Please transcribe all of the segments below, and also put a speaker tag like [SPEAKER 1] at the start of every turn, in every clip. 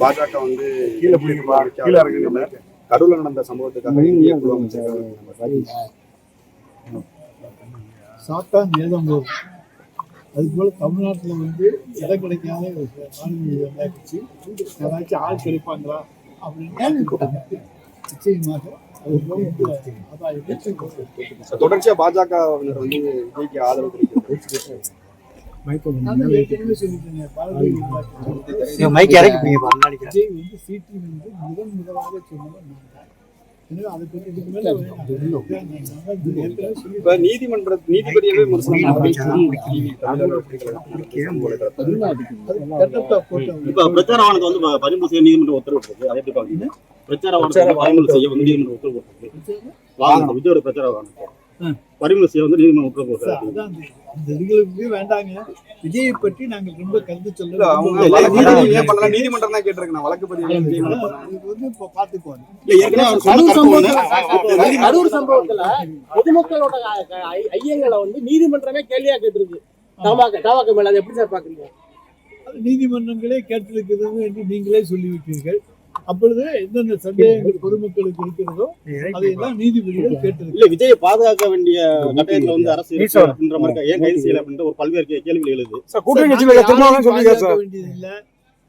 [SPEAKER 1] பாஜக வந்து கீழே இறங்குங்க கடவுள நடந்த சம்பவத்துக்காக இந்திய குழு அமைச்சர்கள்
[SPEAKER 2] சாத்தான் வேதம் போது அதுபோல் தமிழ்நாட்டில் வந்து இடம் கிடைக்காத மாநில கட்சி யாராச்சும் ஆள் கிடைப்பாங்களா அப்படின்னு நிச்சயமாக
[SPEAKER 1] தொடர்ச்சியா பாஜகவினர் வந்து விஜய்க்கு ஆதரவு தெரிவிக்கிறாங்க.
[SPEAKER 2] ஏற்கனவே சொல்லிட்டேன், விஜய் வந்து சீட்டு வந்து முதலாக சொன்னவன் நான் தான். எனவே அதை பற்றி
[SPEAKER 1] இப்ப நீதிபதியவே
[SPEAKER 3] பிரச்சார வாகனத்தை வந்து பறிமுதல் செய்ய நீதிமன்றம் உத்தரவிட்டிருக்கு. அதை எப்படி பாக்குறீங்க? பிரச்சார வாகனத்தை பறிமுதல் செய்ய வந்து நீதிமன்றம் உத்தரவிட்டிருக்கு. வாகனம் விஜயோட பிரச்சார வாகனத்தை பறிமுதல் செய்ய வந்து நீதிமன்றம் உத்தரவிட்டிருக்கு.
[SPEAKER 2] வேண்டாங்க. விஜயை பற்றி நாங்கள் ரொம்ப கருத்து சொல்ல
[SPEAKER 1] நீதிமன்றம் தான் கேட்டிருக்கேன். வழக்கு பதிவு
[SPEAKER 2] இப்ப பாத்துக்குவாங்க.
[SPEAKER 4] கரூர் சம்பவத்துல பொதுமக்களோட ஐயங்களை வந்து நீதிமன்றமே கேள்வியா கேட்டிருக்கு. தவாக்க மேல அதை எப்படி சார் பாக்குறீங்க?
[SPEAKER 2] நீதிமன்றங்களே கேட்டிருக்கிறது என்று நீங்களே சொல்லிவிட்டீர்கள். அப்பொழுது எந்தெந்த சந்தேகங்கள் பொதுமக்களுக்கு இருக்கிறதோ அதையெல்லாம் நீதிபதிகள் கேட்டிருக்கிறார்.
[SPEAKER 3] இல்ல விஜயை பாதுகாக்க வேண்டிய கட்டாயத்துல வந்து அரசு அப்படின்ற மாதிரி ஏன் கைது செய்யல அப்படின்ற ஒரு பல்வேறு கேள்விகள் எழுது.
[SPEAKER 2] வேண்டியதில்லை,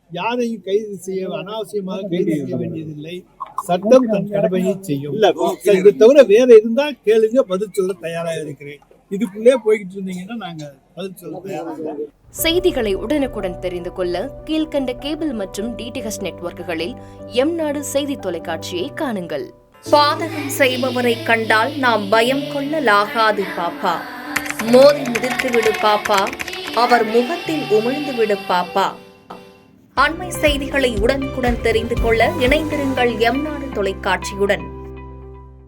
[SPEAKER 2] யாரையும் கைது செய்ய அனாவசியமாக கைது செய்ய வேண்டியதில்லை. சட்டம் தன் கடமையை செய்யும். இது தவிர வேற இருந்தா கேளுங்க, பதில் சொல்ல தயாராக இருக்கிறேன். இதுக்குள்ளே போய்கிட்டு இருந்தீங்கன்னா நாங்க பதில் சொல்ல தயாராக.
[SPEAKER 5] செய்திகளை உடனுக்குடன் தெரிந்து கொள்ள கீழ்கண்ட கேபிள் மற்றும் டிடிஹெச் நெட்வொர்க்குகளில் எம்நாடு செய்தி தொலைக்காட்சியை காணுங்கள்.
[SPEAKER 6] பாதகம் செய்பவரை கண்டால் நாம் பயம் கொள்ளலாகாது பாப்பா. மோதி மிதித்து விடு பாப்பா, அவர் முகத்தில் உமிழ்ந்து விடு பாப்பா. அண்மை செய்திகளை உடனுக்குடன் தெரிந்து கொள்ள இணைந்திருங்கள் எம்நாடு தொலைக்காட்சியுடன்.